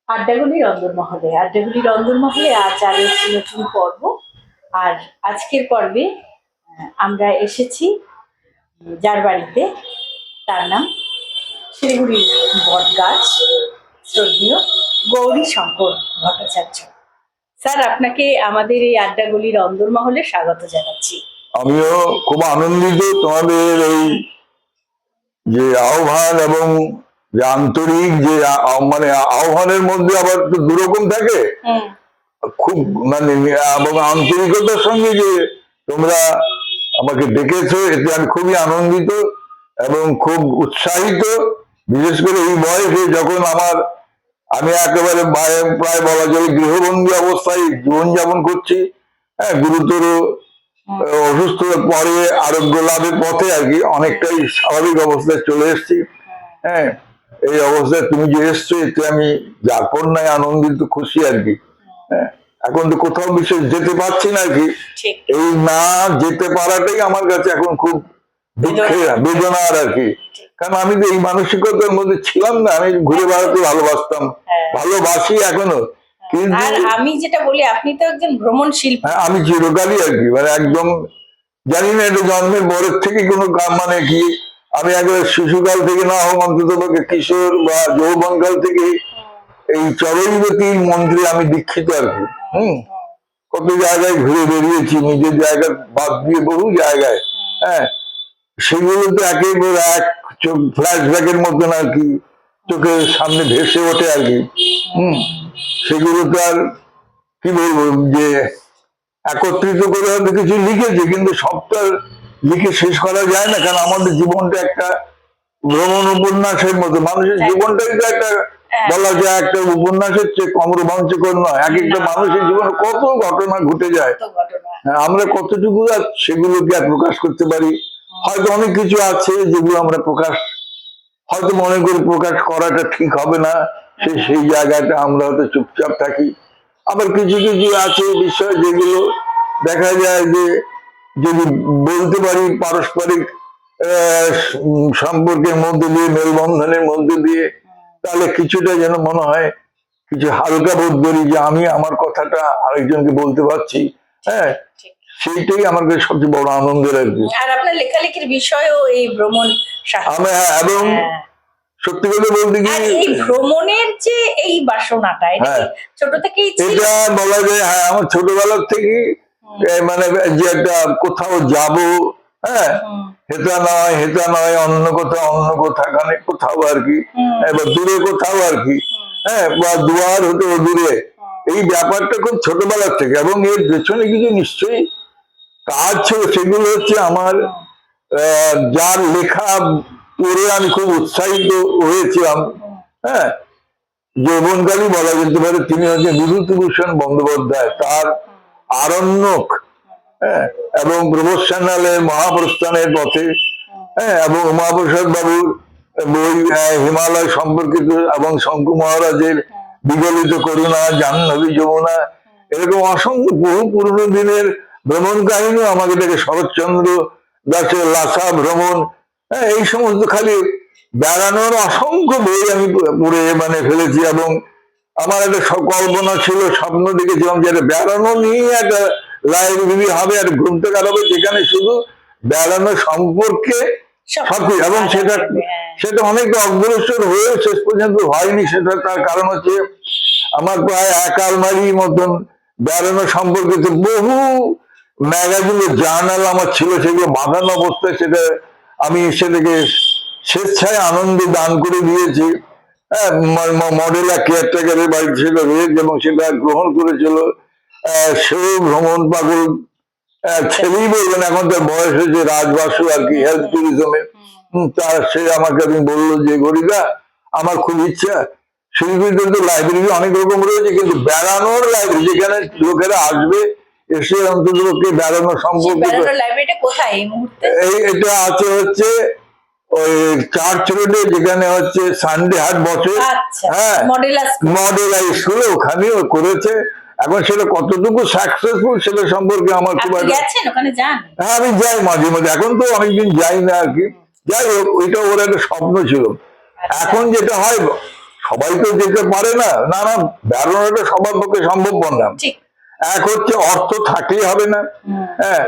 আড্ডাগুলি রন্ধনমহলে আজ আরো একটি নতুন পর্ব। আর আজকের পর্বে আমরা এসেছি যার বাড়িতে, তার নাম শিলিগুড়ির বটগাছ, শ্রদ্ধেয় গৌরী শঙ্কর ভট্টাচার্য। স্যার, আপনাকে আমাদের এই আড্ডাগুলি রন্ধনমহলে স্বাগত জানাচ্ছি। আমিও খুব আনন্দিত তোমাদের এই যে আহ্বান এবং যে আন্তরিক যে মানে আহ্বানের মধ্যে আবার তো দুরকম থাকে, খুব মানে এবং আন্তরিকতার সঙ্গে যে তোমরা আমাকে ডেকেছো, এতে আমি খুবই আনন্দিত এবং খুব উৎসাহিত। বিশেষ করে এই বয়সে যখন আমি একেবারে প্রায় বলা যায় গৃহবন্দী অবস্থায় জীবনযাপন করছি, গুরুতর অসুস্থ পরে আরোগ্য লাভের পথে আর কি, অনেকটাই স্বাভাবিক অবস্থায় চলে এসেছি। হ্যাঁ, এই অবস্থায় তুমি যে এসছো এতে আমি যাপন্যায় আনন্দিত, খুশি আর কি। হ্যাঁ, এখন তো কোথাও বিশেষ যেতে পারছি না আর কি। এই না যেতে পারাটাই আমার কাছে এখন খুব দুঃখের, বেদনার আর কি। কারণ আমি তো এই মানসিকতার মধ্যে ছিলাম না। আমি ঘুরে বেড়াতে ভালোবাসতাম, ভালোবাসি এখনো। কিন্তু আমি যেটা বলি, আপনি তো একজন ভ্রমণ শিল্পী। আমি চিরকালই আর কি, মানে একদম জানি না এটা জন্মের পরের থেকে কোনো মানে কি, আমি একবার শিশুকাল থেকে না হোক অন্তত কিশোর বা যৌবনকাল থেকে এই চরৈবতীর মন্ত্রে আমি দীক্ষিত আর কি। কত জায়গায় ঘুরে বেরিয়েছি, নিজের জায়গা বাদ দিয়ে বহু জায়গায়। হ্যাঁ, সেগুলো তো একেবারে এক চোখ ফ্ল্যাশব্যাকের মতন আর কি চোখের সামনে ভেসে ওঠে আর কি। সেগুলো তো আর কি বলবো যে একত্রিত করে হয়তো কিছু লিখেছে, কিন্তু সবটা লিখে শেষ করা যায় না। কারণ আমাদের জীবনটা একটা ভ্রমণ উপন্যাসের মতো। মানুষের জীবনটাই তো একটা বলা যায় একটা উপন্যাসের চেয়ে কম রোমাঞ্চকর নয়। এক একটা মানুষের জীবনে কত ঘটনা ঘটে যায়, আমরা কতটুকু সেগুলোকে আর প্রকাশ করতে পারি। হয়তো অনেক কিছু আছে যেগুলো আমরা হয়তো মনে করি প্রকাশ করাটা ঠিক হবে না, সেই জায়গাটা আমরা হয়তো চুপচাপ থাকি। আবার কিছু কিছু আছে বিষয় যেগুলো দেখা যায় যে যদি বলতে পারি পারস্পরিক সম্পর্কের মধ্যে দিয়ে, মেলবন্ধনের মধ্যে দিয়ে, তাহলে কিছুটা যেন মনে হয় কিছু হালকা বোধ করি যে আমি আমার কথাটা আরেকজনকে বলতে পারছি। হ্যাঁ, সেইটাই আমার কাছে সবচেয়ে বড় আনন্দের আর কি। আর আপনার লেখালেখির বিষয়ও এই ভ্রমণ, এবং সত্যি কথা বলতে কি এই ভ্রমণের যে এই বাসনাটা, এটা ছোট থেকেই এটা বলা যায়। হ্যাঁ, আমার ছোটবেলার থেকে মানে যে একটা কোথাও যাব, হ্যাঁ, হেতা নয় অন্য কোথাখানে কোথাও আর কি, এবার দূরে কোথাও আর কি। হ্যাঁ, বা দুয়ার হতে দূরে, এই ব্যাপারটা খুব ছোটবেলার থেকে। এবং এর পেছনে কিছু নিশ্চয়ই কাজ ছিল। সেগুলো হচ্ছে আমার যার লেখা পড়ে আমি খুব উৎসাহিত হয়েছিলাম। হ্যাঁ, যৌবনকালই বলা যেতে পারে। তিনি হচ্ছে বিভূতিভূষণ বন্দ্যোপাধ্যায়, তার আরণ্যক, হ্যাঁ, এবং প্রফেশনালের মহাপ্রস্থানের পথে, হ্যাঁ, এবং উমাপ্রসাদ বাবুর বই হিমালয় সম্পর্কিত, এবং শঙ্কু মহারাজের বিগলিত করুণা, জাহ্নবী যমুনা, এরকম অসংখ্য বহু পুরনো দিনের ভ্রমণ কাহিনীও আমাকে দেখে, শরৎচন্দ্র দাসের লাসা ভ্রমণ, হ্যাঁ, এই সমস্ত খালি বেড়ানোর অসংখ্য বই আমি পড়ে মানে ফেলেছি। এবং আমার একটা কল্পনা ছিল, স্বপ্ন দেখেছিলাম যে বেড়ানো নিয়ে একটা লাইব্রেরি হবে আর গ্রন্থাগার হবে, যেখানে শুধু বেড়ানো সম্পর্কে সবকিছু। এবং সেটা অনেকটা অগ্রসর হয়ে শেষ পর্যন্ত হয়নি। সেটা তার কারণ হচ্ছে আমার প্রায় এক আলমারির মতন বেড়ানো সম্পর্কিত বহু ম্যাগাজিন, জার্নাল আমার ছিল, সেগুলো বাঁধানো অবস্থায় সেটা আমি সেটাকে স্বেচ্ছায় আনন্দে দান করে দিয়েছি। হ্যাঁ, মডেলা কেয়ারটেকারের বাড়ি ছিল রয়েছে, এবং সেটা গ্রহণ করেছিল সেও ভ্রমণ পাগল ছেলেই বলবেন, এখন তার বয়স হয়েছে, রাজবাসু আর কি, হেলথ ট্যুরিজমে। তার সে আমাকে একদিন বললো যে গরিদা, আমার খুব ইচ্ছা শিলিগুড়িতে তো লাইব্রেরি অনেক রকম রয়েছে, কিন্তু বেড়ানোর লাইব্রেরি যেখানে লোকেরা আসবে, এসে অন্তত বেড়ানো সম্পর্কিত। এটা আছে হচ্ছে ওই চার্চ রোডে, যেখানে হচ্ছে সানডে হাট বসে। হ্যাঁ, মডেল স্কুল, ওখানেও করেছে। এখন সেটা কতটুকু সাকসেসফুল সেটা সম্পর্কে আমার খুব হ্যাঁ, আমি যাই মাঝে মাঝে। এখন তো অনেকদিন যাই না আর কি। যাই হোক, ওইটা ওর একটা স্বপ্ন ছিল। এখন যেটা হয়, সবাই তো যেতে পারে না, না না, বেড়ানোটা সবার পক্ষে সম্ভব না। ঠিক। এক হচ্ছে অর্থ থাকলেই হবে না, হ্যাঁ,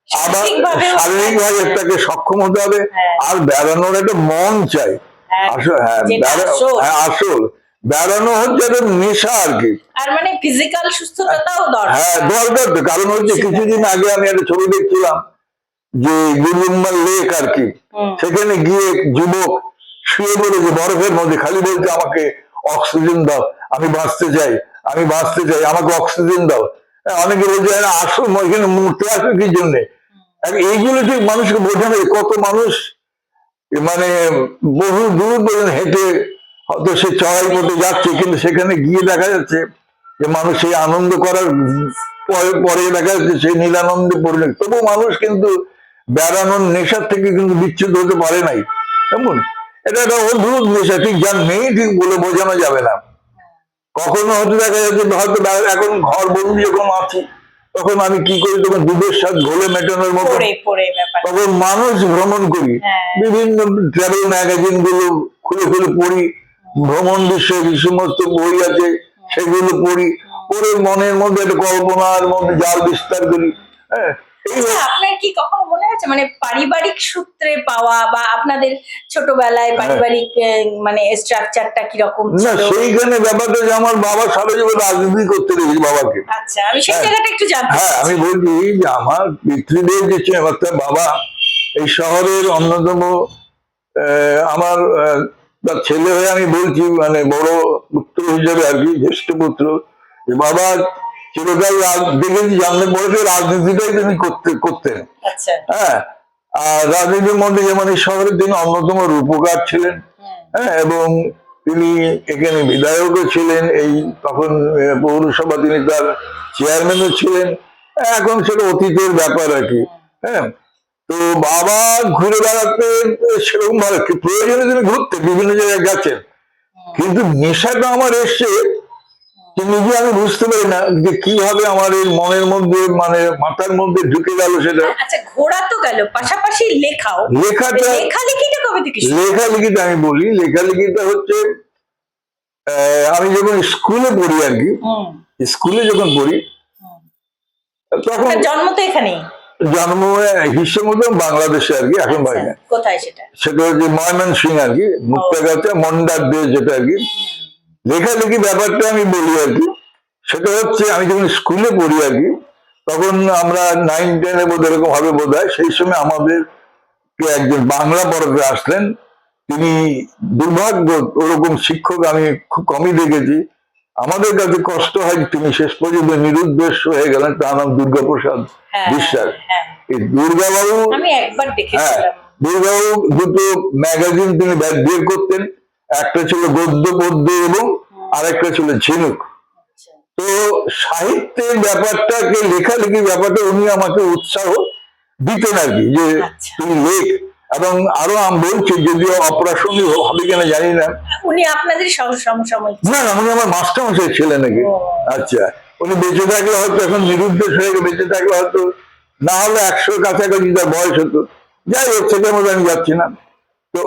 আবার শারীরিকভাবেও শারীরিক ভাবে তাকে সক্ষম হতে হবে, হ্যাঁ। আর বেড়ানোর একটা মন চাই। হ্যাঁ, হ্যাঁ, যেটা আসল। আসল বেড়ানো হচ্ছে একটা নেশা আর কি। আর মানে ফিজিক্যাল সুস্থতাও দরকার। হ্যাঁ, দরকার তো, কারণ হচ্ছে কিছুদিন আগে আমি একটা ছবি দেখছিলাম যে গুলুম্মার লেক আর কি, সেখানে গিয়ে যুবক শুয়ে পড়েছে বরফের মধ্যে, খালি বলছে আমাকে অক্সিজেন দাও, আমি বাঁচতে চাই, আমি বাঁচতে চাই, আমাকে অক্সিজেন দাও। অনেকে বলছে আসল এখানে মরতে আসবে কি জন্যে। এইগুলো ঠিক মানুষকে বোঝানো, কত মানুষ মানে বহু দূর পর্যন্ত হেঁটে হয়তো সে চড়াই করতে যাচ্ছে, কিন্তু সেখানে গিয়ে দেখা যাচ্ছে যে মানুষ সেই আনন্দ করার পরে দেখা যাচ্ছে সেই নীলানন্দে পরিণত। তবু মানুষ কিন্তু বেড়ানোর নেশার থেকে কিন্তু বিচ্ছুত হতে পারে নাই। কেমন এটা একটা অদ্ভুত নেশা, ঠিক যার নেই ঠিক বলে বোঝানো যাবে না। কখনো হয়তো দেখা যাচ্ছে হয়তো এখন ঘর বন্দি যখন আছি, তখন আমি কি করি, তখন দুধের সাথে ঘোলে মেটানোর মতো তখন মানুষ ভ্রমণ করি, বিভিন্ন ট্রাভেল ম্যাগাজিন গুলো খুলে খুলে পড়ি, ভ্রমণ বিষয়ে যে সমস্ত বই আছে সেগুলো পড়ি, পড়ে মনের মধ্যে একটা কল্পনার মধ্যে জাল বিস্তার করি। হ্যাঁ, আপনার কি কখনো মনে আছে মানে পারিবারিক সূত্রে পাওয়া বা আপনাদের ছোটবেলায় পারিবারিক মানে স্ট্রাকচারটা কিরকম ছিল? না, সেইখানে ব্যাপারটা যে আমার বাবা সারা জীবন রাজনীতি করতে দেখি বাবাকে। আচ্ছা, আমি সেই জায়গাটা একটু জানতে চাই। হ্যাঁ, আমি বলছি যে আমার পিতৃদেব যে ছিলেন অর্থাৎ বাবা এই শহরের অন্যতম, আমার তার ছেলে হয়ে আমি বলছি, মানে বড় পুত্র হিসেবে আর কি, জ্যেষ্ঠ পুত্র, বাবা চিরকাল দেখেছি জানলে বলেছে রাজনীতিটাই তিনি করতেন। হ্যাঁ, আর রাজনীতির মধ্যে যেমন এই শহরের তিনি অন্যতম রূপকার ছিলেন, হ্যাঁ, এবং তিনি এখানে বিধায়কও ছিলেন, এই তখন পৌরসভা তিনি তার চেয়ারম্যানও ছিলেন। এখন সেটা অতীতের ব্যাপার আর কি। হ্যাঁ, তো বাবা ঘুরে বেড়াতে সেরকম ভালো, প্রয়োজনে তিনি ঘুরতে বিভিন্ন জায়গায় গেছেন, কিন্তু নেশাটা আমার এসছে নিজে আমি বুঝতে পারি না যে কিভাবে আমার এই মনের মধ্যে মানে মাথার মধ্যে ঢুকে গেল সেটা। আচ্ছা, ঘোরা তো গেল, পাশাপাশি লেখাও। লেখালেখিটা কবে থেকে? লেখালেখিটা আমি বলি, লেখালেখিটা হচ্ছে আমি যখন স্কুলে পড়ি আর কি, স্কুলে যখন পড়ি তখন জন্ম তো এখানেই, জন্ম হিসেবে মতো বাংলাদেশে আর কি, এখন বাইরে। কোথায় সেটা? সেটা হচ্ছে ময়মনসিংহ আর কি, মুক্তাগাছা মন্ডার দেশ যেটা আর কি। লেখালেখি ব্যাপারটা আমি বলি আর কি, সেটা হচ্ছে আমি যখন স্কুলে পড়ি আর কি, তখন আমরা 9-10 বোধ এরকম হবে বোধ হয়, সেই সময় আমাদের একজন বাংলা পড়াতে আসলেন। তিনি দুর্ভাগ্য, ওরকম শিক্ষক আমি খুব কমই দেখেছি। আমাদের কাছে কষ্ট হয়, তিনি শেষ পর্যন্ত নিরুদ্দেশ হয়ে গেলেন। তার নাম দুর্গাপ্রসাদ বিশ্বাস। এই দুর্গাবাবু, আমি একবার দেখেছিলাম, দুর্গাবাবু দুটো ম্যাগাজিন তিনি বের করতেন, একটা ছিল গদ্য পদ্য এবং আরেকটা ছিল ঝিনুক। তো সাহিত্যের ব্যাপারটাকে, লেখালেখির ব্যাপারটা উনি আমাকে উৎসাহ দিতেন আর কি, যে তুমি লেখ। এবং আরো আমি বলছি, যদিও অপ্রাসঙ্গিক হবে কিনা জানি না, উনি আপনাদের সমসাময়িক? না না, উনি আমার মাস্টারমশাই ছিলেন নাকি। আচ্ছা, উনি বেঁচে থাকলে হয়তো, এখন নিরুদ্দেশ হয়ে বেঁচে থাকলে হয়তো, না হলে 100 কাছাকাছি তার বয়স হতো। যাই হোক, সেটার মধ্যে আমি যাচ্ছি না। তো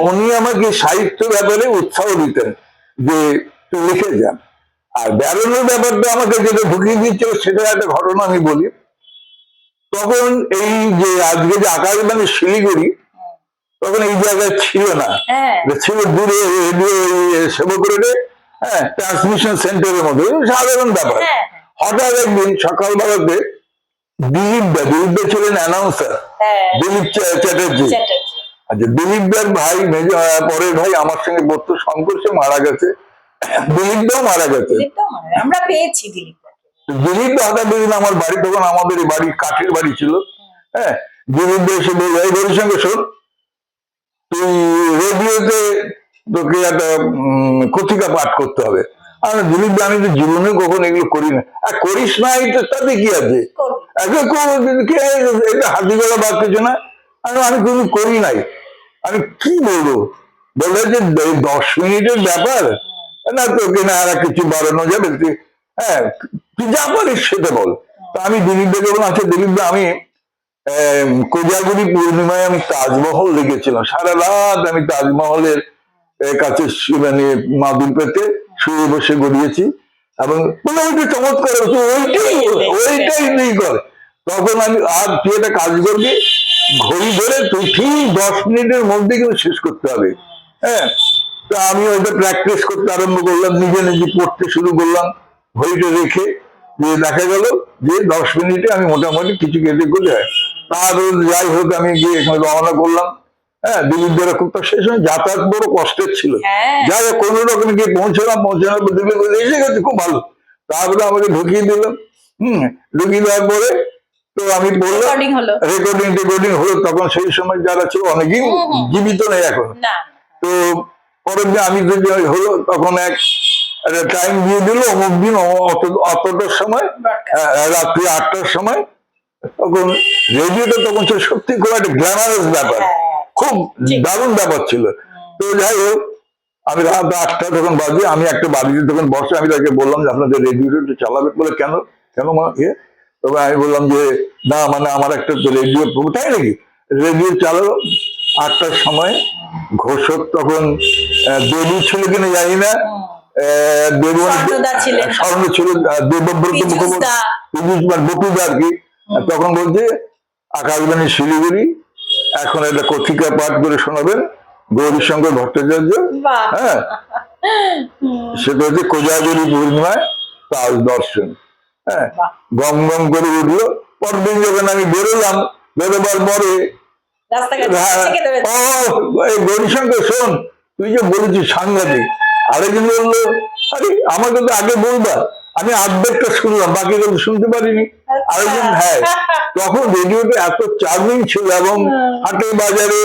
উনি আমাকে সাহিত্য ব্যাপারে উৎসাহ দিতেন যে তুই লিখে যান। আর বেরোনোর ব্যাপারটা আমাকে যেটা ঢুকিয়ে দিচ্ছিল, সেটার একটা ঘটনা আমি বলি। তখন এই যে আজকে যে আকাশবাণী শিলিগুড়ি, তখন এই জায়গায় ছিল না, ছিল দূরে সেবকরোডে, হ্যাঁ, ট্রান্সমিশন সেন্টারের মধ্যে, সাধারণ ব্যাপার। হঠাৎ একদিন সকালবেলাতে দিলীপ ছিলেন অ্যানাউন্সার, দিলীপ চ্যাটার্জি। আচ্ছা, দিলীপ দার ভাই, পরের ভাই আমার সঙ্গে পড়তো, সংঘর্ষে মারা গেছে। দিলীপ দাও মারা গেছে, আমরা পেয়েছি দিলীপ দা হঠাৎ দিন আমার বাড়ি, তখন আমাদের বাড়ি কাঠের বাড়ি ছিল। হ্যাঁ, দিলীপ দা এসে বলল, এই বলির সঙ্গে শোন, তুই রেডিওতে তোকে একটা কথিকা পাঠ করতে হবে। আর দিলীপ দা, আমি তো জীবনে কখনো এগুলো করি না। আর করিস না, এটা তাতে কি আছে, এটা হাতি গলা বা কিছু না। আমি কোনো করি নাই। আমি কি বলবো, বলে যে 10 মিনিটের ব্যাপার, না তোকে না আর কিছু বাড়ানো যাবে, হ্যাঁ তুই যা পারিস সেটা বল। তা আমি দিলীপ দাকে বললাম, আচ্ছা দিলীপ দা, আমি কোজাগরি পূর্ণিমায় আমি তাজমহল দেখেছিলাম, সারা রাত আমি তাজমহলের কাছে মানে মাদুর পেতে শুয়ে বসে গড়িয়েছি, এবং মোটামুটি চমৎকার হচ্ছে, ওইটাই নেই করে। তখন আমি, আর তুই একটা কাজ করবি, ঘড়ি ধরে তুই ঠিক 10 মিনিটের মধ্যে কিন্তু শেষ করতে হবে। হ্যাঁ, তা আমি ওইটা প্র্যাকটিস করতে আরম্ভ করলাম, নিজে নিজে পড়তে শুরু করলাম ঘড়িটা রেখে, যে দেখা গেল যে 10 মিনিটে আমি মোটামুটি কিছু কেটে করে হয়। আর যাই হোক আমি গিয়ে এখানে রওনা করলাম। হ্যাঁ, দিল্লির দ্বারা খুব, সেই সময় যাতায়াত বড় কষ্টের ছিল। যাই হোক কোনো রকম গিয়ে পৌঁছানোর পর দিল্লি এসে গেছে, খুব ভালো। তারপরে আমাকে ঢুকিয়ে দিলাম। ঢুকিয়ে দেওয়ার পরে তো আমি বললাম রেকর্ডিং হলো। তখন সেই সময় যারা ছিল অনেকেই জীবিত নেই এখন। তো পরের দিন আমি যদি হলো, তখন একটা টাইম দিয়ে দিল, অমুক দিন অতটার সময়, রাত্রি 8টার সময়। তখন রেডিওটা তখন ছিল সত্যি খুব একটা গ্ল্যামারাস ব্যাপার, খুব দারুণ ব্যাপার ছিল। তো যাই হোক, আমি রাত 8টা যখন বাজে, আমি একটা বাড়িতে তখন বসে, আমি তাকে বললাম যে আপনাদের রেডিওটা একটু চালাবে। বলে কেন কেন মা ইয়ে? তবে আমি বললাম যে না, মানে আমার একটা রেডিও, তাই নাকি? রেডিও চালালো 8টার সময়। ঘোষক তখন দেবী ছিল কিনা জানি না, স্বর্ণ ছিল, দেবব্রত মুখোপাধ্যায়, বকুদা আর কি। তখন বলছে আকাশবাণী শিলিগুড়ি এখন একটা কথিকা পাঠ করে শোনাবেন গৌরীশঙ্কর ভট্টাচার্য। হ্যাঁ, সেটা হচ্ছে কোজাগরী পূর্ণিমায় তাজ দর্শন। হ্যাঁ, গম গম করে উঠলো। পরদিন যখন আমি বেরোলাম, বেরোবার পরে গৌরীশঙ্কর শোন, তুই যে বলেছিস সাংঘাতিক। আরেকজন বললো আরে আমাকে তো আগে বলবা, আমি আর্ধেকটা শুনলাম, বাকি কিন্তু শুনতে পারিনি। আরেকজন, হ্যাঁ, তখন রেডিওটা এত চার্মিং ছিল, এবং হাটে বাজারে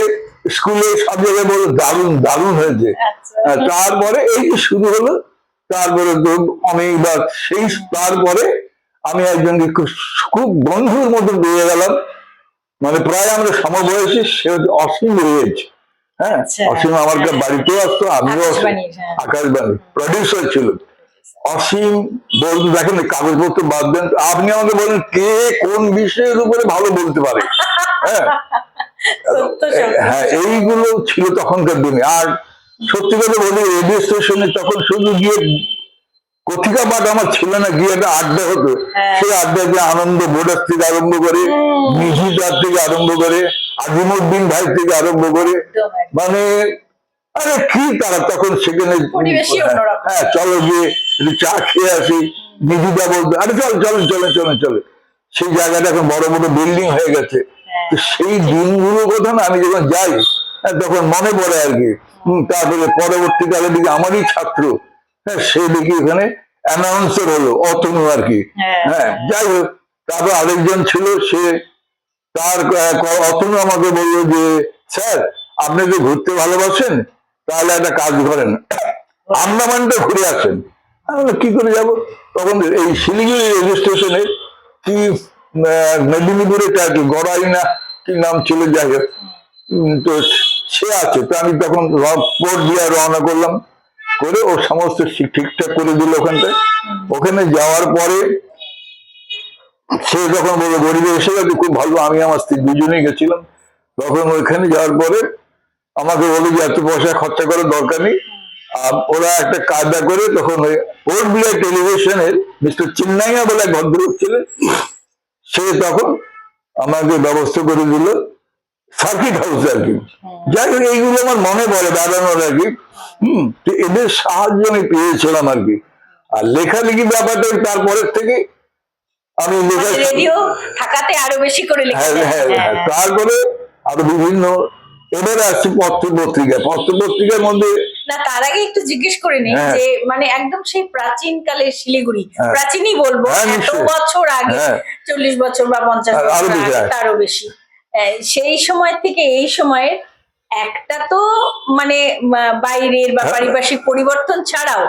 স্কুলে সব জায়গায় বলো দারুণ দারুণ হয়েছে। তারপরে এই যে শুরু হলো, তারপরে অনেকবার সেই, তারপরে আমি একজনকে খুব বন্ধুর মতো পেয়ে গেলাম, মানে প্রায় আমরা সমবয়সী, সে হচ্ছে অসীম রয়েছে। হ্যাঁ, অসীম আমার বাড়িতেও আসতো, আমিও আকাশবাণী প্রডিউসার ছিল। অসীম বলতে, দেখেন কাগজপত্র বাদ দেন, আপনি আমাকে বলেন কে কোন বিষয়ের উপরে ভালো বলতে পারে। হ্যাঁ, হ্যাঁ, এইগুলো ছিল তখনকার দিনে। আর সত্যি কথা বলি, রেডিও স্টেশনে তখন শুধু গিয়ে কথিকা পাঠ আমার ছিল না, গিয়ে একটা আড্ডা হতো। সেই আড্ডাকে আনন্দ বোর্ডার থেকে আরম্ভ করে, মিহিদার থেকে আরম্ভ করে, আজিমুদ্দিন ভাই থেকে আরম্ভ করে, মানে আরে কি তারা তখন সেখানে, হ্যাঁ চলো গিয়ে একটু চা খেয়ে আসি। মিহিদা বলতো আরে চল চলেন চলেন চলেন চলে। সেই জায়গাটা এখন বড় বড় বিল্ডিং হয়ে গেছে। তো সেই দিনগুলোর কথা না আমি যখন যাই, তখন মনে পড়ে আর কি। তারপরে পরবর্তীকালে দিকে আমারই ছাত্র, হ্যাঁ, সে দেখি এখানে অ্যানাউন্সার হলো, অতনু আর কি। হ্যাঁ, যাই হোক, তারপর আরেকজন ছিল, সে তার অতনু আমাকে বললো যে স্যার আপনি যে ঘুরতে ভালোবাসেন, তাহলে একটা কাজ করেন, আন্দামানটা ঘুরে আসেন। কি করে যাব? তখন এই শিলিগুড়ি রেল স্টেশনে কি মেদিনীপুরে গড়াই না কি নাম ছিল, যাই হোক, তো সে আছে। তো আমি তখন পোর্ট দিয়ে রওনা করলাম, করে ও সমস্ত ঠিকঠাক করে দিল ওখানটায়। ওখানে যাওয়ার পরে সে যখন বললো গরিবে এসে গেছে, খুব ভালো, আমি আমার স্ত্রী দুজনেই গেছিলাম। তখন ওইখানে যাওয়ার পরে আমাকে বলে যে এত পয়সা খরচা করার দরকার নেই। ওরা একটা কায়দা করে, তখন ওই পোর্ট ব্লেয়ার টেলিভিশনের মিস্টার চিন্নাইয়া বলে এক ভদ্রলোক ছিলেন, সে তখন আমাকে ব্যবস্থা করে দিল সার্কিট হাউস আর কি। যাই হোক, এইগুলো আমার মনে পড়ে বেড়ানোর আর কি। এদের সাহায্য আমি পেয়েছিলাম আর কি। আর লেখালেখি ব্যাপারটা তারপরের থেকে আমি রেডিও থাকাতে আরো বেশি করে তারপরে আরো বিভিন্ন, এবারে আসছে পত্র পত্রিকার মধ্যে। না, তার আগে একটু জিজ্ঞেস করে নিই যে মানে একদম সেই প্রাচীন কালের শিলিগুড়ি, প্রাচীনই বলবো, এত বছর আগে, 40 বছর বা 50 বছর আগে, তারও বেশি, সেই সময় থেকে এই সময়ের একটা তো মানে বাইরের বা পারিপার্শ্বিক পরিবর্তন ছাড়াও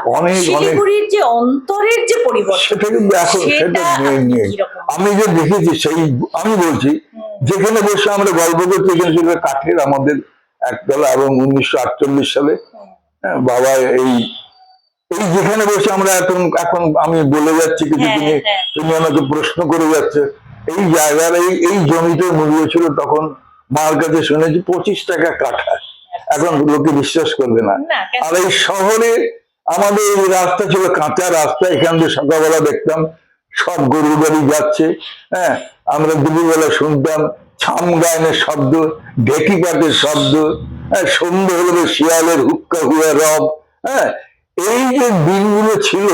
শিলিগুড়ির যে অন্তরের যে পরিবর্তন, সেটা আমি যে দেখেছি, সেই আমি বলছি, যেখানে বসে আমরা গল্প করছি, এখানে ছিল কাঠের আমাদের একতলা, এবং 1948 সালে বাবা এই যেখানে বসে আমরা এখন আমি বলে যাচ্ছি কিছু, তুমি আমাকে প্রশ্ন করে যাচ্ছে, এই জায়গার এই জমিটার মূল্য ছিল তখন মার কাছে শুনেছি 25 টাকা কাঠা। এখন লোকে বিশ্বাস করবে না। না, কেন? আর এই শহরে আমাদের এই রাস্তা ছিল কাঁচা রাস্তা, এখান দিয়ে সকালবেলা দেখতাম সব গরু গাড়ি যাচ্ছে। হ্যাঁ, আমরা দুপুরবেলা শুনতাম ছাম গায়নের শব্দ, ঢেকি পাটের শব্দ, হ্যাঁ, সন্ধ্যে হলে শিয়ালের হুক্কা হুয়া রব। হ্যাঁ, এই যে দিনগুলো ছিল,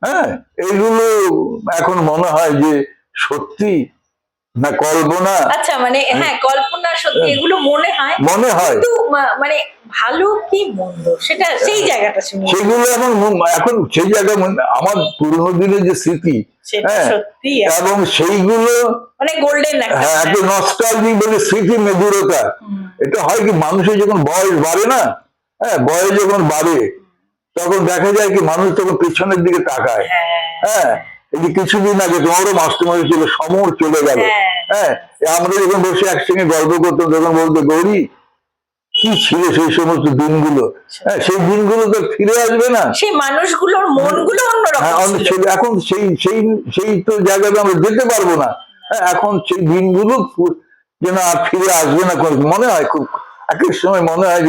হ্যাঁ, এইগুলো এখন মনে হয় যে সত্যি না কল্পনা। আচ্ছা, মানে হ্যাঁ, কল্পনা সত্যি এগুলো মনে হয়, কিন্তু মানে ভালো কি মন্দ সেটা সেই জায়গাটা শুনি, সেগুলো এখন সেই জায়গা আমার পুরোনো দিনের যে স্মৃতি, হ্যাঁ, সত্যি এবং সেইগুলো মানে গোল্ডেন একটা নস্টালজিক বলে স্মৃতি মেদুরতা। এটা হয় কি, মানুষের যখন বয়স বাড়ে না, হ্যাঁ, বয়স যখন বাড়ে তখন দেখা যায় কি মানুষ তখন পেছনের দিকে তাকায়। হ্যাঁ, এই যে কিছুদিন আগে তোমারও মাস্টারমশাই ছিল, সমর চলে গেল। হ্যাঁ, আমরা যখন বসে একসঙ্গে গল্প করতাম তখন বলতো, গৌরী কি ছিল সেই সমস্ত দিনগুলো। হ্যাঁ, সেই দিনগুলো তো ফিরে আসবে না, সেই মানুষগুলোর মনগুলো অন্যরকম ছিল। এখন সেই সেই সেই তো জায়গাতে আমরা যেতে পারবো না। হ্যাঁ, এখন সেই দিনগুলো যেন আর ফিরে আসবে না। মনে হয় খুব এক এক সময় মনে হয়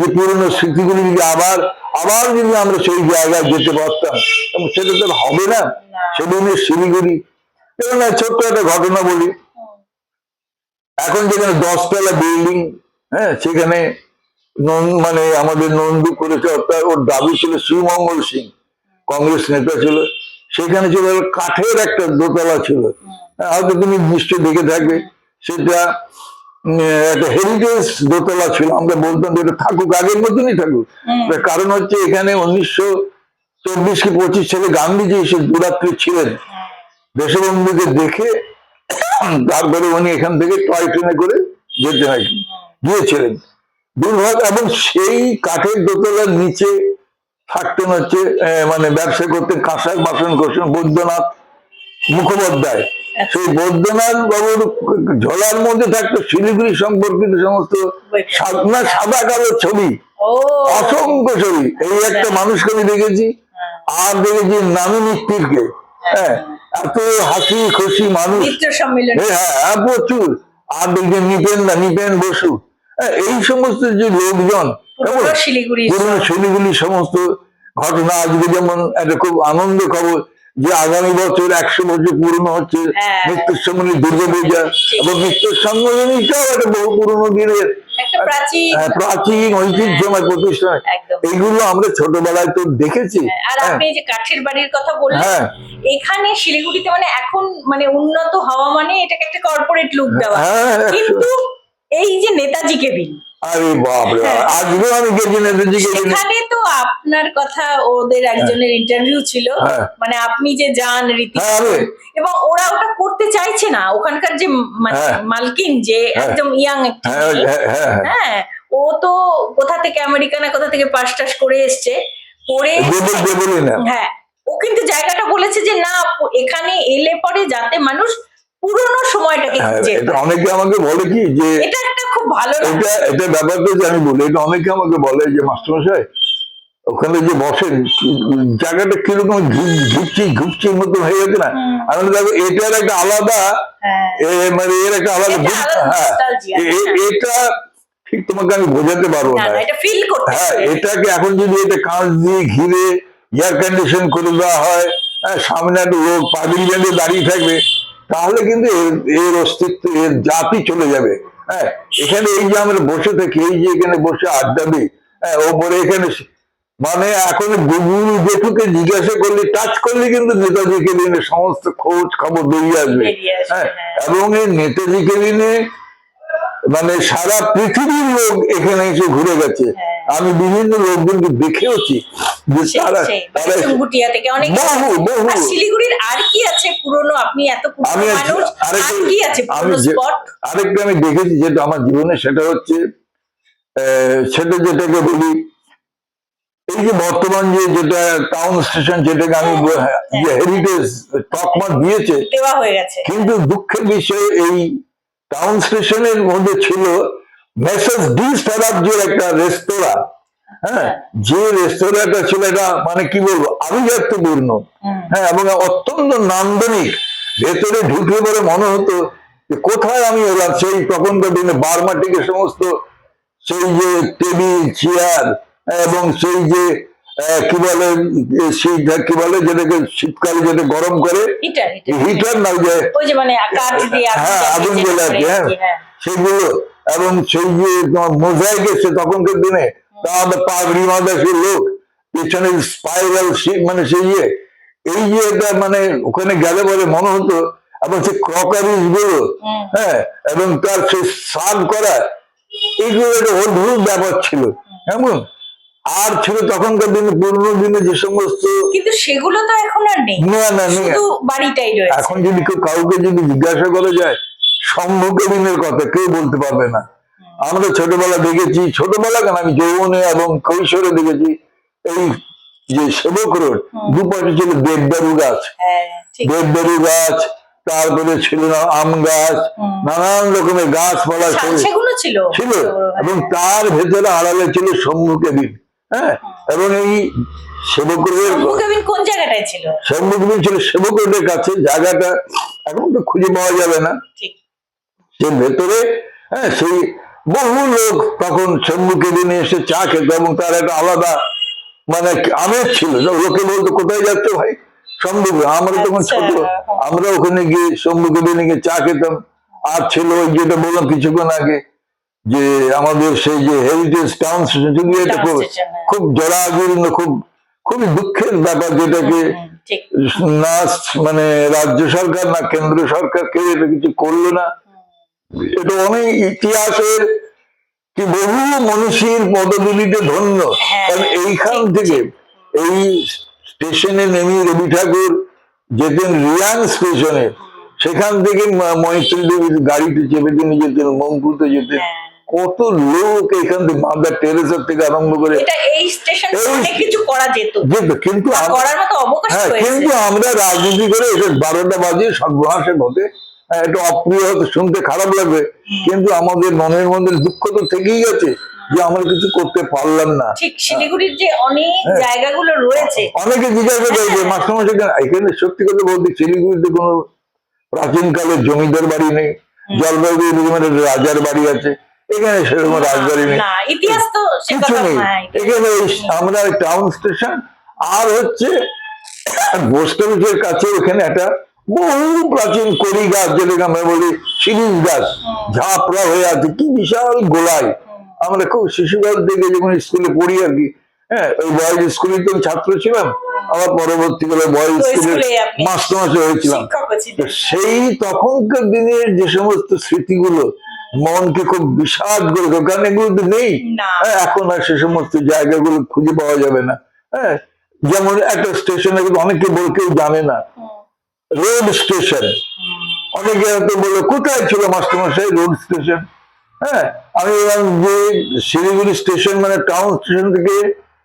যে পুরনো স্মৃতিগুলি যদি আবার আবার যদি আমরা সেই জায়গায় যেতে পারতাম, সেটা তো হবে না। সেদিনের শিলিগুড়ি, যেমন ছোট্ট একটা ঘটনা বলি, এখন যেখানে 10 তলা বিল্ডিং, হ্যাঁ, সেখানে মানে আমাদের নন্দু করেছে, অর্থাৎ ওর দাবি ছিল শিবমঙ্গল সিং, কংগ্রেস নেতা ছিল, সেখানে ছিল কাঠের একটা দোতলা ছিল। হয়তো তুমি নিশ্চয় দেখে থাকবে, সেটা একটা হেরিটেজ দোতলা ছিল। আমরা বলতাম যে এটা থাকুক, আগের মতনই থাকুক। কারণ হচ্ছে এখানে 1924 কি 25 সালে গান্ধীজি এসে দুরাত্রি ছিলেন, দেশবন্ধুকে দেখে তারপরে উনি এখান থেকে টয় ট্রেনে করে যেতে নাকি গিয়েছিলেন। দুর্ভাগ্য, এবং সেই কাঠের দোতলার নিচে থাকতেন হচ্ছে মানে ব্যবসা করতে কাঁসার বাসন কোষণ বৈদ্যনাথ মুখোপাধ্যায়। সেই বৈদ্যনাথ বাবুর ঝোলার মধ্যে থাকতো শিলিগুড়ি সম্পর্কিত সমস্ত সাদা কালো ছবি, অসংখ্য ছবি। এই একটা মানুষকে আমি দেখেছি, আর দেখেছি নামী মিত্তিরকে। হ্যাঁ, এত হাসি খুশি মানুষ, হ্যাঁ, প্রচুর। আর দেখবেন নিপেন বসু, এই সমস্ত যে লোকজন, পুরনো শিলিগুড়ি সমস্ত ঘটনা। আজকে যেমন একটা খুব আনন্দ খবর যে আগামী বছর 100 বছর পুরনো হচ্ছে মৃত্যুর সম্মিলনী দুর্গাপূজা, এবং মৃত্যুর সম্মিলনীটাও একটা বহু পুরনো দিনের প্রাচীন ঐতিহ্যময় প্রতিষ্ঠান। এইগুলো আমরা ছোটবেলায় তো দেখেছি। আর আপনি যে কাঠের বাড়ির কথা বললেন, এখানে শিলিগুড়িতে মানে এখন মানে উন্নত হওয়া মানে এটাকে একটা কর্পোরেট লুক দেওয়া, কিন্তু এই যে নেতাজি কেবিন, আরে বাপরে, আজকে আমি গেছি নেতাজি কেবিন, সেখানে তো আপনার কথা, ওদের একজনের ইন্টারভিউ ছিল, মানে আপনি যে যান রীতি, এবং ওরা ওটা করতে চাইছে না। ওখানকার যে মানে মালকিন, যে একদম ইয়াং একটা, হ্যাঁ, ও তো কোথা থেকে আমেরিকা না কোথা থেকে পাস টাস করে এসছে, করে হ্যাঁ, ও কিন্তু জায়গাটা বলেছে যে না, এখানে এলে পরে যাতে মানুষ পুরোনো সময়টাকে খুঁজে। অনেকে আমাকে বলে কি যে এটা একটা খুব ভালো, এটা ব্যাপারটা যে আমি বলি, এটা অনেকে আমাকে বলে যে মাস্টারমশাই ওখানে যে বসেন জায়গাটা কিরকম ঘুপচির মতো হয়ে গেছে না। আমি দেখো এটার একটা আলাদা, মানে এর একটা আলাদা, হ্যাঁ, এটা ঠিক তোমাকে আমি বোঝাতে পারবো না। হ্যাঁ, এটাকে এখন যদি এটা কাঁচ দিয়ে ঘিরে এয়ার কন্ডিশন করে দেওয়া হয়, সামনে একটা লোক পাবিল বেঁধে দাঁড়িয়ে থাকবে, তাহলে কিন্তু এর অস্তিত্ব, এর জাতি চলে যাবে। হ্যাঁ, এখানে এই যে আমরা বসে থাকি, এই যে এখানে বসে আড্ডা দিই, হ্যাঁ, ওপরে এখানে মানে এখন গুগল যেটুকে জিজ্ঞাসা করলে, টাচ করলে কিন্তু নেতাজি কেবিনের সমস্ত খোঁজ খবর বেরিয়ে আসবে। হ্যাঁ, এবং এই নেতাজি কেবিনে মানে সারা পৃথিবীর লোক এখানে এসে ঘুরে গেছে। আমি বিভিন্ন লোকজনকে দেখেওছি যে তারা শিলিগুড়ির আর কি আছে পুরনো, আপনি এত মানুষ, আর কি আছে পুরনো স্পট? আরেকটা আমি দেখেছি যেটা আমার জীবনে, সেটা হচ্ছে যেটাকে বলি এই যে বর্তমান যেটা টাউন স্টেশন, যেটাকে আমি যে হেরিটেজ তকমা দিয়েছে, কিন্তু দুঃখের বিষয় এই টাউন স্টেশনের মধ্যে ছিল মেসেজ ডি স্টারাবজির একটা রেস্তোরাঁ। হ্যাঁ, যে রেস্তোরাঁটা ছিল এটা মানে কি বলবো আভিজাত্যপূর্ণ, হ্যাঁ, এবং অত্যন্ত নান্দনিক। ভেতরে ঢুকে পরে মনে হতো যে কোথায় আমি এলাম সেই তখনকার দিনে বার্মা থেকে সমস্ত সেই যে টেবিল চেয়ার এবং সেই যে কি বলে সেইটা কি বলে যেটাকে শীতকালে যেটা গরম করে হিটার না যে মানে হ্যাঁ আগুন জ্বলে আর কি, হ্যাঁ সেগুলো, এবং সেই যে মোজাইক এসছে তখনকার দিনে আমাদের পাগড়ি মাদাসের লোক পিছনে স্পাইরাল মানে সেই যে এই যে এটা মানে ওখানে গেলে বলে মনে হতো, এবং সেই ক্রকারিজ গুলো, হ্যাঁ এবং তার সেই সার্ভ করা এইগুলো একটা অদ্ভুত ব্যাপার ছিল এমন। আর ছিল তখনকার দিনে পুরোনো দিনে যে সমস্ত, কিন্তু সেগুলো তো এখন আর নেই, না না নেই, শুধু বাড়িটাই রয়েছে। এখন যদি কেউ কাউকে যদি জিজ্ঞাসা করা যায় সম্মুখে দিনের কথা কেউ বলতে পারবে না। আমরা ছোটবেলা দেখেছি, ছোটবেলা কেন আমি যৌবনে এবং কৈশোরে দেখেছি এই যে সেবক রোড দুপাশে ছিল দেবদারু গাছ, দেবদারু গাছ, তারপরে ছিল আম গাছ, নানান রকমের গাছপালা ছিল ছিল, এবং তার ভেতরে আড়ালে ছিল সম্মুখে দিন, হ্যাঁ এবং এই সেবক রোডের কোন জায়গাটায় ছিল, সম্মুখে দিন ছিল সেবক রোডের কাছে, জায়গাটা এখন তো খুঁজে পাওয়া যাবে না। সে ভেতরে হ্যাঁ সেই বহু লোক তখন সম্মুখে দিনে এসে চা খেত, এবং তার একটা আলাদা মানে আমেজ ছিল। লোকে বলতো কোথায় যাচ্ছে ভাই, সম্মুখে। আমরা তখন ছোট, আমরা ওখানে গিয়ে সম্মুখে দিনে গিয়ে চা খেতাম। আর ছিল ওই যেটা বললাম কিছুক্ষণ আগে যে আমাদের সেই যে হেরিটেজ টাউন স্টেশন, এটা খুব জরাজীর্ণ, খুবই দুঃখের ব্যাপার, যেটাকে না মানে রাজ্য সরকার না কেন্দ্র সরকার কেউ এটা কিছু করলো না। এটা অনেক ইতিহাসের কি বহু মনীষীর পদধূলিতে ধন্য, কারণ এইখান থেকে এই স্টেশনে নেমে রবি ঠাকুর যেতেন রিয়াং স্টেশনে, সেখান থেকে মৈত্রী দেবীর গাড়িতে চেপে তিনি যেতেন মঙ্কুতে যেতেন। কত লোক এখান থেকে মাদার টেরেসার থেকে আরম্ভ করে কিছু করা যেত, কিন্তু হ্যাঁ কিন্তু আমরা রাজনীতি করে এটা 12টা বাজে সর্বনাশের মধ্যে একটু অপ্রিয় হতে শুনতে খারাপ লাগবে, কিন্তু আমাদের মনের মধ্যে দুঃখ তো থেকেই গেছে যে আমরা কিছু করতে পারলাম না। ঠিক শিলিগুড়ির যে অনেক জায়গাগুলো রয়েছে, অনেকে জিজ্ঞাসা করে যে মাস্টারমশাই এখানে সত্যি কথা বলতে শিলিগুড়িতে কোনো প্রাচীন কালের জমিদার বাড়ি নেই, জলপাইগুড়ি রাজার বাড়ি আছে, এখানে সেরকম রাজবাড়ি নেই, ইতিহাস তো কিছু নেই। এখানে আমরা টাউন স্টেশন আর হচ্ছে পোস্ট অফিসের কাছে ওখানে একটা বহু প্রাচীন কড়ি গাছ, যেটাকে আমরা বলি শিরিষ গাছ, ঝাপড়া হয়ে আছে, কি বিশাল গোলায়। আমরা খুব শিশুকাল থেকে যখন স্কুলে পড়ি আর কি, হ্যাঁ ওই বয়েজ স্কুলে তো ছাত্র ছিলাম, আবার পরবর্তীকালে বয়েজ স্কুলে মাস্টারমশাই হয়েছিলাম। সেই তখনকার দিনের যে সমস্ত স্মৃতিগুলো মনকে খুব বিষাদ করে, কারণ এগুলো তো নেই এখন, আর সে সমস্ত জায়গাগুলো খুঁজে পাওয়া যাবে না। হ্যাঁ যেমন একটা স্টেশনে অনেকে বলে কেউ জানে না রোড স্টেশন, অনেকে হয়তো বলে কোথায় ছিল মাস্টারমশাই রোড স্টেশন। হ্যাঁ আমি বললাম যে শিলিগুড়ি স্টেশন মানে টাউন স্টেশন থেকে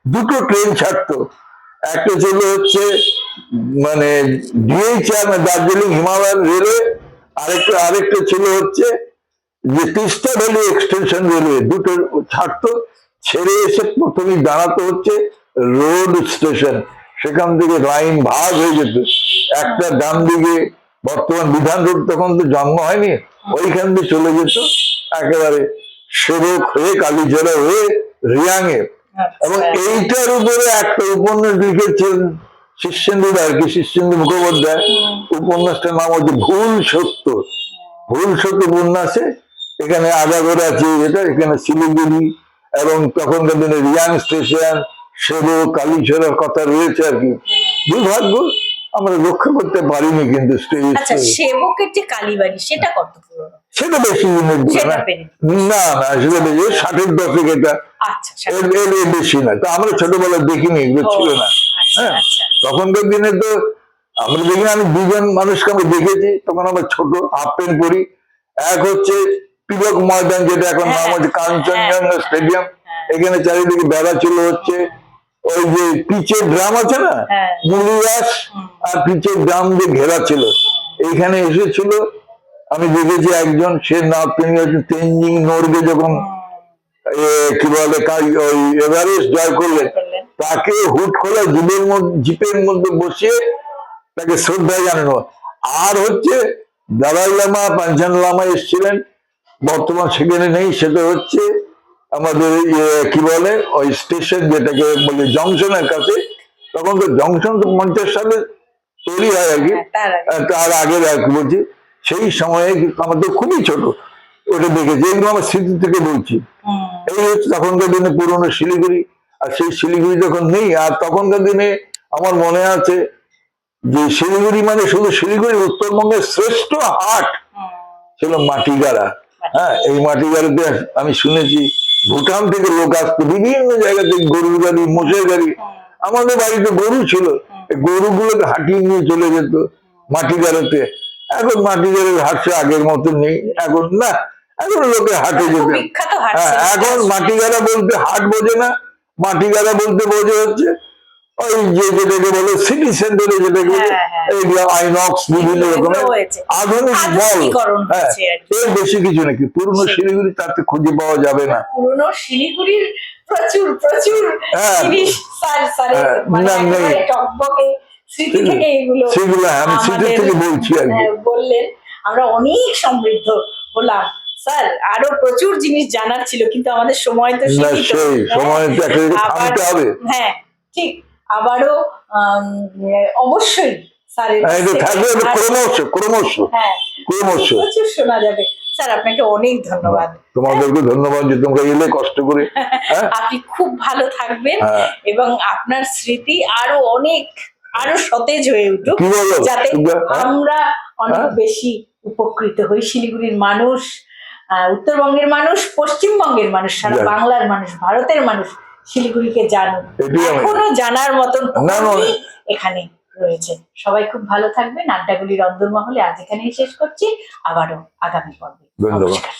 দুটো ট্রেন ছাড়তো, একটা ছিল হচ্ছে মানে ডিএইচআর দার্জিলিং হিমালয়ান রেলওয়ে, আরেকটা ছিল হচ্ছে যে তিস্তা ভ্যালি এক্সটেনশন রেলওয়ে, দুটো ছাড়তো, ছেড়ে এসে প্রথমেই দাঁড়াতো হচ্ছে রোড স্টেশন। সেখান থেকে লাইন ভাগ হয়ে যেত, একটা ডান দিকে বর্তমান বিধান রোড তখন তো জন্ম হয়নি, ওইখান দিয়ে চলে যেত একেবারে সেবক হয়ে কালীঝোড়া হয়ে রিয়াংয়ে। এবং এইটার উপরে একটা উপন্যাস লিখেছেন শীর্ষেন্দু আর কি, শীর্ষেন্দু মুখোপাধ্যায়। উপন্যাসটার নাম হচ্ছে ভুল সত্য। ভুল সত্য উপন্যাসে এখানে আগাগোড়া আছে, এটা এখানে শিলিগুড়ি এবং তখনকার দিনে রিয়াং স্টেশন, সেবক, কালীঝোড়ার কথা রয়েছে আর কি। দুর্ভাগ্য আমরা রক্ষা করতে পারিনি। কিন্তু সেবকের যে কালীবাড়ি সেটা কত পুরনো? সেটা বেশি দিনের না, না সেটা বেশি 60-এর দশক, এটা এর বেশি না। তো আমরা ছোটবেলায় দেখিনি, এগুলো ছিল না। হ্যাঁ তখনকার দিনে তো আমরা দেখি, আমি দুজন মানুষকে আমরা দেখেছি, তখন আমরা ছোট, হাফ প্যান্ট পরি। এক হচ্ছে তিলক ময়দান, যেটা এখন নাম হচ্ছে কাঞ্চনজঙ্ঘা স্টেডিয়াম, এখানে চারিদিকে বেড়া ছিল হচ্ছে ওই যে পিচের ড্রাম আছে না, মুলিয়াস আর পিচের ড্রাম দিয়ে ঘেরা ছিল। এইখানে এসেছিল, আমি দেখেছি একজন, সে না তিনি হচ্ছে তেনজিং নোরগে যখন কি বলে ওই এভারেস্ট জয় করলেন, তাকে হুট খোলা জিপের মধ্যে বসিয়ে তাকে শ্রদ্ধা জানানো। আর হচ্ছে দালাই লামা, পাঞ্চান লামা এসেছিলেন, বর্তমান সেখানে নেই, সেটা হচ্ছে আমাদের কি বলে ওই স্টেশন যেটাকে বলে জংশনের কাছে, তখন তো জংশন তো 50 সালে তৈরি হয় আর কি, তার আগে আর কি বলছি, সেই সময়ে আমাদের খুবই ছোট ওটা দেখেছি, এগুলো আমার স্মৃতি থেকে বলছি। এই হচ্ছে তখনকার দিনে পুরনো শিলিগুড়ি। আর সেই শিলিগুড়ি যখন নেই, আর তখনকার দিনে আমার মনে আছে যে শিলিগুড়ি মানে শুধু শিলিগুড়ি, উত্তরবঙ্গের শ্রেষ্ঠ হাট ছিল মাটিগাড়া। হ্যাঁ, এই মাটিগাড়াতে আমি শুনেছি ভুটান থেকে লোক আসতো, বিভিন্ন জায়গা থেকে গরুর গাড়ি, মোষের গাড়ি। আমাদের বাড়িতে গরু ছিল, গরুগুলোকে হাঁটিয়ে নিয়ে চলে যেত মাটিগাড়াতে। এখন মাটিগাড়ার হাট সে আগের মতো নেই, এখন না, এখন লোকে হাটে যেতে। হ্যাঁ, এখন মাটিগাড়া বলতে হাট বোঝে না, মাটিগাড়া বলতে বোঝে হচ্ছে ওই যে যেটাকে বলে সিটি সেন্টারে, যেটাকে আইনক্স, বিভিন্ন রকমের আধুনিক মল। হ্যাঁ, এর বেশি কিছু নাকি পুরনো শিলিগুড়ি তাতে খুঁজে পাওয়া যাবে না। পুরনো শিলিগুড়ির প্রচুর প্রচুর জিনিস টকবকে স্মৃতি থেকে এগুলো, সেগুলো আমি স্মৃতি থেকে বলছি আর কি। বললেন, আমরা অনেক সমৃদ্ধ হলাম স্যার, আরো প্রচুর জিনিস জানার ছিল, কিন্তু আমাদের সময় তো সীমিত। হ্যাঁ ঠিক, আবারও অবশ্যই স্যারের প্রচুর শোনা যাবে। স্যার আপনাকে অনেক ধন্যবাদ। তোমাদেরকে ধন্যবাদ যে তোমরা এলে কষ্ট করে। আপনি খুব ভালো থাকবেন এবং আপনার স্মৃতি আরো অনেক আরো সতেজ হয়ে উঠুক, যাতে আমরা অনেক বেশি উপকৃত হই। শিলিগুড়ির মানুষ, উত্তরবঙ্গের মানুষ, পশ্চিমবঙ্গের মানুষ, সারা বাংলার মানুষ, ভারতের মানুষ শিলিগুড়িকে জানুক। এখনো জানার মতন এখানে রয়েছে। সবাই খুব ভালো থাকবেন। আড্ডাগুলির অন্দরমহলে আজ এখানেই শেষ করছি, আবারও আগামী পর্বে। নমস্কার।